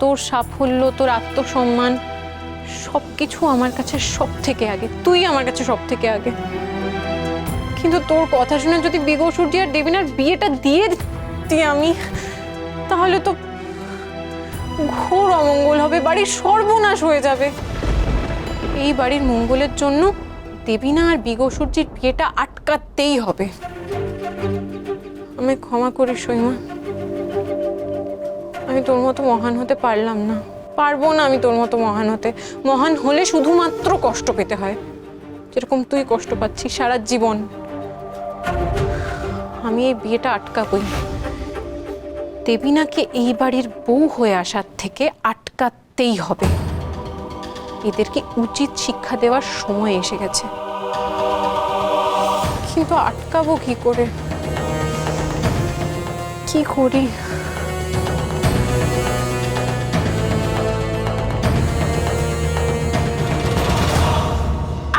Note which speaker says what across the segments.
Speaker 1: তোর সাফল্য, তোর আত্মসম্মান সবকিছু আমার কাছে সব থেকে আগে, তুই আমার কাছে সব থেকে আগে। কিন্তু তোর কথা শুনে যদি বিগসূর্য আর দেবিনার বিয়েটা দিয়ে দিই আমি, তাহলে তো ঘোর অমঙ্গল হবে, বাড়ির সর্বনাশ হয়ে যাবে। এই বাড়ির মঙ্গলের জন্য দেবিনা আর বিগসূর্যের বিয়েটা আটকাতেই হবে। আমায় ক্ষমা করিস সইমা, আমি তোর মতো মহান হতে পারলাম না, পারবো না আমি তোর মতো মহান হতে। মহান হলে শুধুমাত্র কষ্ট পেতে হয়, যেরকম তুই কষ্ট পাচ্ছিস সারা জীবন। আমি এই বিয়েটা আটকাবই, দেবিনাকে এই বাড়ির বউ হয়ে আসার থেকে আটকাতেই হবে। এদেরকে উচিত শিক্ষা দেওয়ার সময় এসে গেছে, কিন্তু আটকাবো কি করে, কি করি?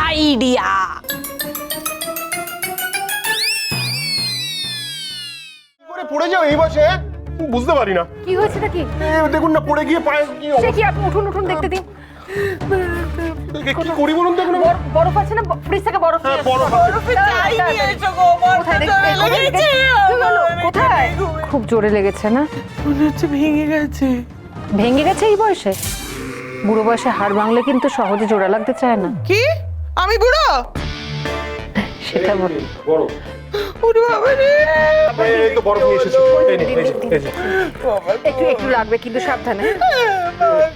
Speaker 1: আইডিয়া!
Speaker 2: পড়ে যাও এই বসে, বুঝতে পারি না
Speaker 3: কি হয়েছে নাকি?
Speaker 2: দেখুন না, পড়ে গিয়ে পায়ে কি
Speaker 3: সে কি? আপনি উঠুন উঠুন, দেখতে দিন।
Speaker 2: কি করি বলুন তো? এখন
Speaker 3: বরফ আছে না? ফ্রিজ থেকে বরফ নিয়ে এসো।
Speaker 2: বরফ
Speaker 3: কোথায়? খুব জোরে লেগেছে না?
Speaker 4: মনে হচ্ছে ভেঙে গেছে।
Speaker 3: ভেঙে গেছে এই বয়সে? বুড়ো বয়সে হাড় ভাঙলে কিন্তু সহজে জোড়া লাগতে চায় না।
Speaker 4: কি? আমি বুড়ো?
Speaker 3: সেটা বলি।
Speaker 2: বরফ,
Speaker 4: ওরে বাবা রে!
Speaker 2: এই তো বরফ নিয়ে এসেছি। এই নে, এই যে।
Speaker 3: একটু একটু লাগবে কিন্তু সাবধানে।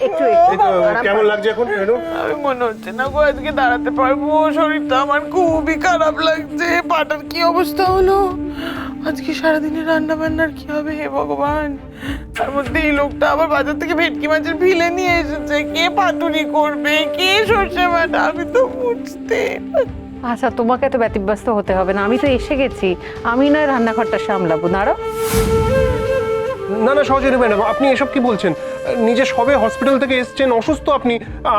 Speaker 3: একটু
Speaker 2: এই তো কেমন লাগছে এখন রেনু?
Speaker 4: আমি মনে হচ্ছে না গো আজকে দাঁড়াতে পারবো। শরীরটা আমার খুবই খারাপ লাগছে। পাটার কি অবস্থা হলো? আজকে সারাদিনে রান্না বান্নার কি হবে হে ভগবান! তার মধ্যে এই লোকটা আবার বাজার থেকে ভেটকি মাছের ফিলে নিয়ে এসেছে। কে পাতুরি করবে, কে সর্ষে বাটা, আমি তো বুঝতে।
Speaker 3: আচ্ছা, তোমাকে তো ব্যতিব্যস্ত হতে হবে না, আমি তো এসে গেছি। আমি নয় রান্নাঘরটা সামলাবো, দাঁড়াও।
Speaker 2: না না সহজে নেবেন, আপনি এসব কি বলছেন? নিজে সবে হসপিটাল থেকে এসেছেন, অসুস্থ আপনি,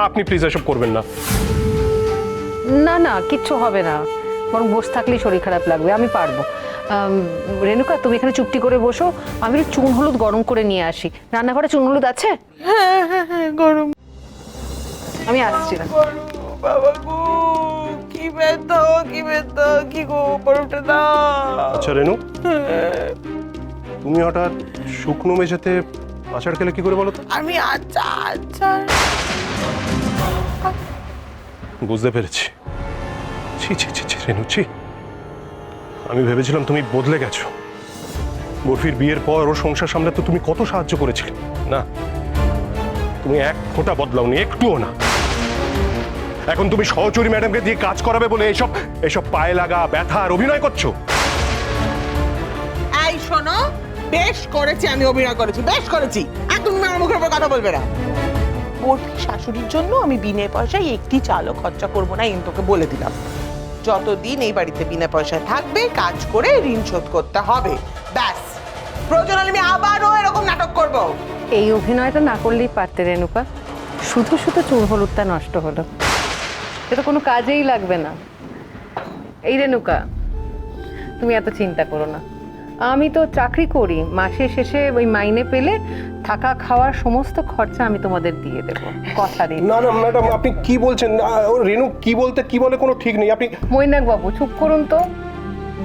Speaker 2: আপনি প্লিজ এসব করবেন না।
Speaker 3: না না, কিচ্ছু হবে না, বরং বসে থাকলেই শরীর খারাপ লাগবে। আমি পারবো। রেণুকা, তুমি এখানে চুপটি করে বসো, আমি একটু চুন হলুদ গরম করে নিয়ে আসি। রান্নাঘরে চুন হলুদ আছে?
Speaker 4: হ্যাঁ হ্যাঁ হ্যাঁ, গরম
Speaker 3: আমি আসছি না।
Speaker 4: বাবা গো, কি ব্যথা, কি ব্যথা, কি গো, বরফটা দাও।
Speaker 2: আচ্ছা রেনু, তুমি হঠাৎ শুকনো মেঝেতে আচার খেলে কি করে বলো তো?
Speaker 4: আমি আচ্ছা
Speaker 2: বুঝতে পেরেছি। ছি ছি ছি ছি রেনু, ছি। আমি ভেবেছিলাম তুমি বদলে গেছো। বরফির বিয়ের পর ওর সংসার সামলাতে তুমি কত সাহায্য করেছিলে। না, তুমি এক ফোঁটা বদলাওনি, একটুও না। এখন তুমি সহচরী ম্যাডামকে দিয়ে কাজ করাবে বলে এসব এসব পায়ে লাগা, ব্যথা আর অভিনয় করছো।
Speaker 4: এই শোনো, বেশ করেছি, আমি অভিনয় করেছি, বেশ করেছি। এখন তুমি আমার মুখের উপর কথা বলবে না। বরফি শাশুড়ির জন্য আমি বিনা পয়সায় একটি চালও খরচা করবো না, এই তোকে বলে দিলাম। যতদিন এই বাড়িতে বিনা পয়সায় থাকবে, কাজ করে ঋণ শোধ করতে হবে, ব্যাস। প্রয়োজন হলে আমি আবারও এরকম নাটক করব।
Speaker 3: এই অভিনয়টা না করলেই পারতে রেণুকা, শুধু শুধু চুন হলুদটা নষ্ট হলো, এটা কোনো কাজেই লাগবে না। এই রেণুকা, তুমি এত চিন্তা করো না, আমি তো চাকরি করি, মাসের শেষে ওই মাইনে পেলে থাকা খাওয়ার সমস্ত খরচা আমি তোমাদের দিয়ে দেবো, কথা দিই।
Speaker 2: না না ম্যাডাম, আপনি কি বলছেন? রেনু কি বলতে কি বলে কোনো ঠিক নেই। আপনি
Speaker 3: মৈনাক বাবু চুপ করুন তো,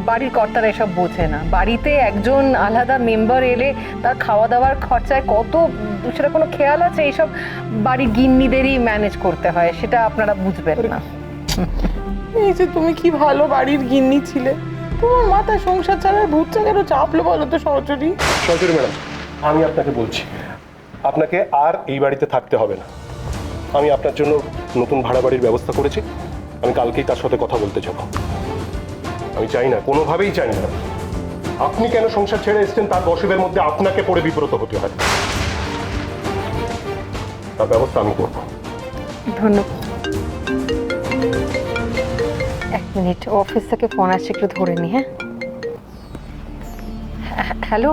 Speaker 3: বাড়ির কর্তারা এসব বোঝে না। বাড়িতে একজন আলাদা মেম্বার এলে তার খাওয়া দাওয়ার খরচায় কত, সেটা কোনো খেয়াল আছে? এইসব বাড়ির গিন্নিদেরই ম্যানেজ করতে হয়, সেটা আপনারা বুঝবেন না।
Speaker 4: এই যে তুমি কি ভালো বাড়ির গিন্নি ছিলে, তোমার মাথায় সংসার ছাড়ার ভূতটা কেন চাপলো বলো তো সহচরী?
Speaker 2: সহচরী ম্যাডাম, আমি আপনাকে বলছি, আপনাকে আর এই বাড়িতে থাকতে হবে না। আমি আপনার জন্য নতুন ভাড়া বাড়ির ব্যবস্থা করেছি, আমি কালকেই তার সাথে কথা বলতে যাব। আমি চাই না, কোনোভাবেই চাই না আপনি কেন সংসার ছেড়ে এসেছেন তার গসিপের মধ্যে আপনাকে পড়ে বিব্রত হতে হয়। তার ব্যবস্থা আমি করব।
Speaker 3: ধন্যবাদ। এক মিনিট, অফিস থেকে ফোন আসছে, একটু ধরে নি। হ্যাঁ হ্যালো,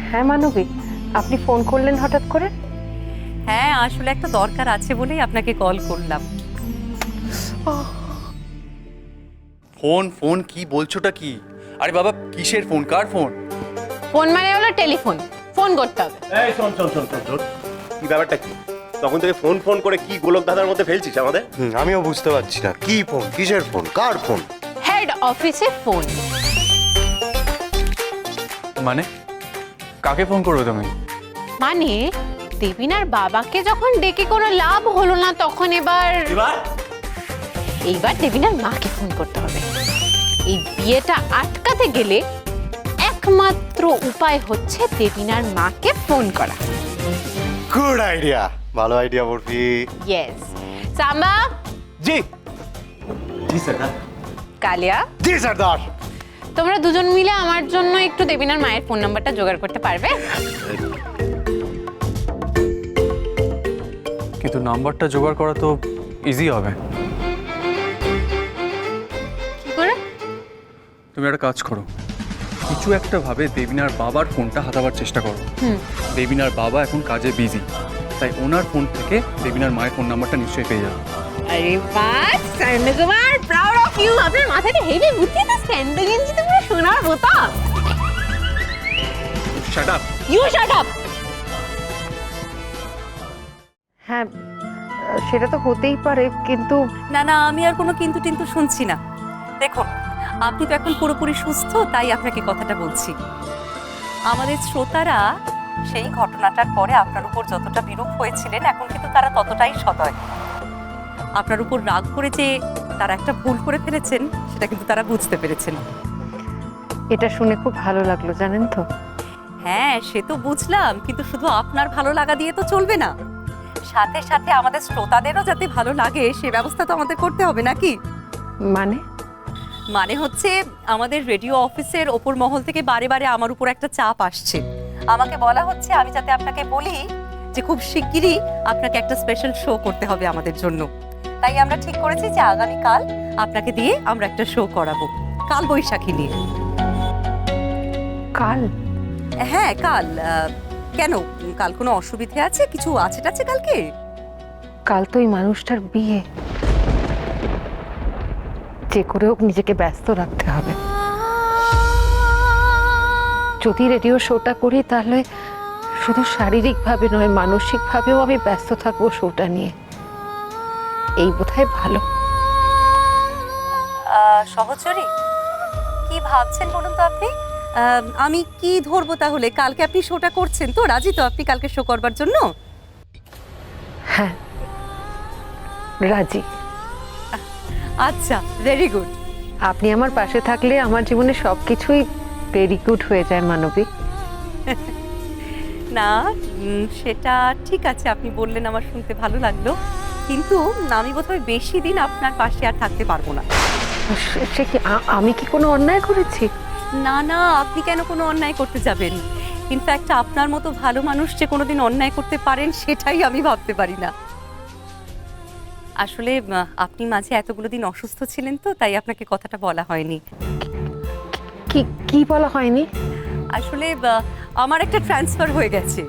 Speaker 3: হ্যাঁ মানবী, আপনি ফোন করলেন হঠাৎ করে?
Speaker 5: হ্যাঁ, আসলে একটা দরকার আছে বলেই আপনাকে কল করলাম।
Speaker 6: ফোন ফোন কি বলছোটা কি? আরে বাবা, কিসের ফোন, কার ফোন?
Speaker 1: ফোন মানে হলো টেলিফোন, ফোন করতে হবে।
Speaker 2: এই শোন শোন শোন শোন,
Speaker 7: কি ব্যাপারটা কি? তখন থেকে ফোন ফোন করে কি গোলক দাদার মধ্যে ফেলছিস আমাদের?
Speaker 8: আমিও বুঝতে পারছি না কি ফোন, কিসের ফোন, কার ফোন?
Speaker 1: হেড অফিসে ফোন।
Speaker 6: মানে কাকে ফোন করবে তুমি?
Speaker 1: মানে দেবিনার বাবাকে যখন ডেকে কোনো লাভ হলো না, তখন এইবার দেবিনার মাকে ফোন করতে হবে। এই বিয়েটা আটকাতে গেলে একমাত্র উপায় হচ্ছে দেবিনার মাকে ফোন করা।
Speaker 8: গুড আইডিয়া, ভালো আইডিয়া বরফি।
Speaker 1: ইয়েস। সাম্বা,
Speaker 7: জি জি স্যার।
Speaker 1: কালিয়া,
Speaker 8: জি সর্দার।
Speaker 1: তোমরা দুজন মিলে আমার জন্য একটু দেবিনার মায়ের ফোন নাম্বারটা জোগাড় করতে পারবে?
Speaker 6: কিন্তু নাম্বারটা জোগাড় করা তো ইজি হবে।
Speaker 1: কি করে?
Speaker 6: তুমি একটা কাজ করো, কিছু একটা ভাবে দেবিনার বাবার ফোনটা হাতাবার চেষ্টা করো। দেবিনার বাবা এখন কাজে বিজি, তাই ওনার ফোন থেকে দেবিনার মায়ের ফোন নাম্বারটা নিশ্চয়ই পেয়ে যাবে।
Speaker 1: আরে বাস, স্যান্ডকুমার, প্রাউড অফ ইউ। আপনার মাথাতে হেভি বুদ্ধি, তো স্যান্ডো গেঞ্জি তো পুরো সোনার বোতাম।
Speaker 6: Shut up.
Speaker 1: You shut up.
Speaker 3: হ্যাঁ, সেটা তো হতেই পারে, কিন্তু
Speaker 5: না না, আমি আর কোনো কিন্তু টিন্তু শুনছি না। দেখুন, আপনি তো এখন পুরোপুরি সুস্থ, তাই আপনাকে কথাটা বলছি। আমাদের শ্রোতারা সেই ঘটনাটার পরে আপনার উপর যতটা বিরূপ হয়েছিলেন, এখন কিন্তু তারা ততটাই সদয়। আপনার উপর রাগ করে যে তারা একটা ভুল করে ফেলেছেন, সেটা কিন্তু তারা বুঝতে পেরেছেন।
Speaker 3: এটা শুনে খুব ভালো লাগলো, জানেন তো।
Speaker 5: হ্যাঁ, সে তো বুঝলাম, কিন্তু শুধু আপনার ভালো লাগা দিয়ে তো চলবে না, সাথে সাথে আমাদের শ্রোতাদেরও যাতে ভালো লাগে সে ব্যবস্থা তো আমাদের করতে হবে নাকি? মানে হচ্ছে, আমাদের রেডিও অফিসের ওপর মহল থেকে বারে বারে আমার উপর একটা চাপ আসছে। আমাকে বলা হচ্ছে আমি যাতে আপনাকে বলি যে খুব শিগগিরই আপনাকে একটা স্পেশাল শো করতে হবে আমাদের জন্য। তাই আমরা ঠিক করেছি যে আগামীকাল আপনাকে দিয়ে আমরা একটা শো করাবো, কাল বৈশাখী নিয়ে।
Speaker 3: কাল?
Speaker 5: হ্যাঁ কাল। কেন, কাল কোনো অসুবিধে আছে? কিছু আছে টাছে কালকে?
Speaker 3: কাল তো ওই মানুষটার বিয়ে, যে করে হোক নিজেকে ব্যস্ত রাখতে হবে। যদি রেডিও শোটা করি তাহলে শুধু শারীরিকভাবে নয়, মানসিকভাবেও আমি ব্যস্ত থাকবো শোটা নিয়ে। এই বোধহয় ভালো।
Speaker 5: সহচরী, কি ভাবছেন বলুন তো আপনি? আমি কি ধরবো তাহলে? কালকে আপনি শোটা করছেন তো? রাজি তো আপনি কালকে শো করবার জন্য?
Speaker 3: হ্যাঁ, রাজি।
Speaker 5: আচ্ছা, ভেরি গুড।
Speaker 3: আপনি আমার পাশে থাকলে আমার জীবনে সবকিছুই ভেরি গুড হয়ে যায়, মানবী।
Speaker 5: না, সেটা ঠিক আছে, আপনি বললেন, আমার শুনতে ভালো লাগলো, কিন্তু আমি বোধহয় বেশি দিন আপনার পাশে আর থাকতে পারবো না।
Speaker 3: সে কি, আমি কি কোনো অন্যায় করেছি?
Speaker 5: না না, আপনি কেন কোনো অন্যায় করতে যাবেন? ইনফ্যাক্ট আপনার মতো ভালো মানুষ যে কোনোদিন অন্যায় করতে পারেন সেটাই আমি ভাবতে পারি না। আসলে আপনি মাঝে এতগুলো দিন অসুস্থ ছিলেন তো, তাই আপনাকে কথাটা বলা হয়নি।
Speaker 3: কি কি বলা হয়নি?
Speaker 5: আসলে আমার একটা ট্রান্সফার হয়ে গেছে,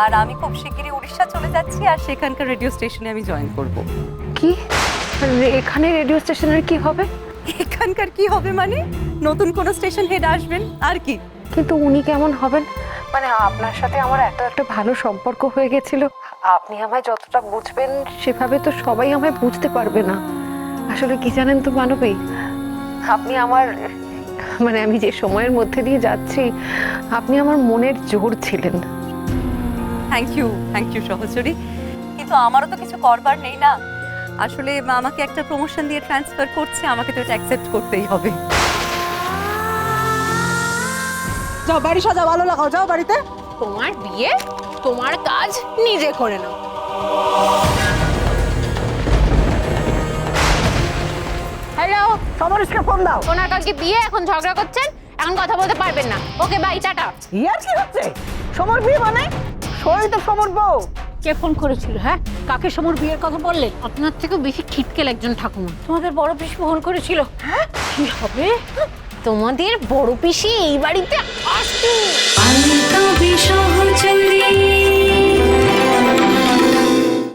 Speaker 5: আর আমি খুব শিগগিরই উড়িষ্যা চলে যাচ্ছি, আর সেখানকার রেডিও স্টেশনে আমি জয়েন করব।
Speaker 3: কি? এখানে রেডিও স্টেশনের কি হবে?
Speaker 5: এখানকার কি হবে মানে? নতুন কোনো স্টেশন হেড আসবেন, আর কি।
Speaker 3: কিন্তু উনি কেমন হবেন? মানে আপনার সাথে আমার এত একটা ভালো সম্পর্ক হয়ে গেছিল, আপনি আমায় যতটা বুঝবেন সেভাবে তো সবাই আমায় বুঝতে পারবে না। আসলে কি জানেন তো মানবী, আপনি আমার, মানে আমি যে সময়ের মধ্যে দিয়ে যাচ্ছি, আপনি আমার মনের জোর ছিলেন।
Speaker 5: থ্যাংক ইউ সহচরী, কিন্তু আমারও তো কিছু করবার নেই না। আসলে আমাকে একটা প্রমোশন দিয়ে ট্রান্সফার করছে, আমাকে তো এটা অ্যাকসেপ্ট করতেই হবে।
Speaker 4: যাও বাড়ি সাজা, ভালো লাগাও, যাও বাড়িতে।
Speaker 1: তোমার বিয়ে, তোমার কাজ নিজে করে নাও। হ্যালো,
Speaker 4: সমরেশকে ফোন দাও।
Speaker 1: ওনার কালকে বিয়ে, এখন ঝগড়া করছেন, এখন কথা বলতে পারবেন না। Okay bye, tata.
Speaker 4: ইয়ার কি হচ্ছে? সমর বিয়ে মানে? সই তো সমর বউ।
Speaker 9: কে ফোন করেছিল? হ্যাঁ, কাকে সমর বিয়ের কথা বললে?
Speaker 1: আপনার থেকেও বেশি খিটকেল একজন ঠাকুমা।
Speaker 9: তোমাদের বড় পিসি ফোন করেছিল। হ্যাঁ, কি হবে?
Speaker 1: তোমাদের বড় পিসি এই বাড়িতে আসছে।
Speaker 10: সহচরী।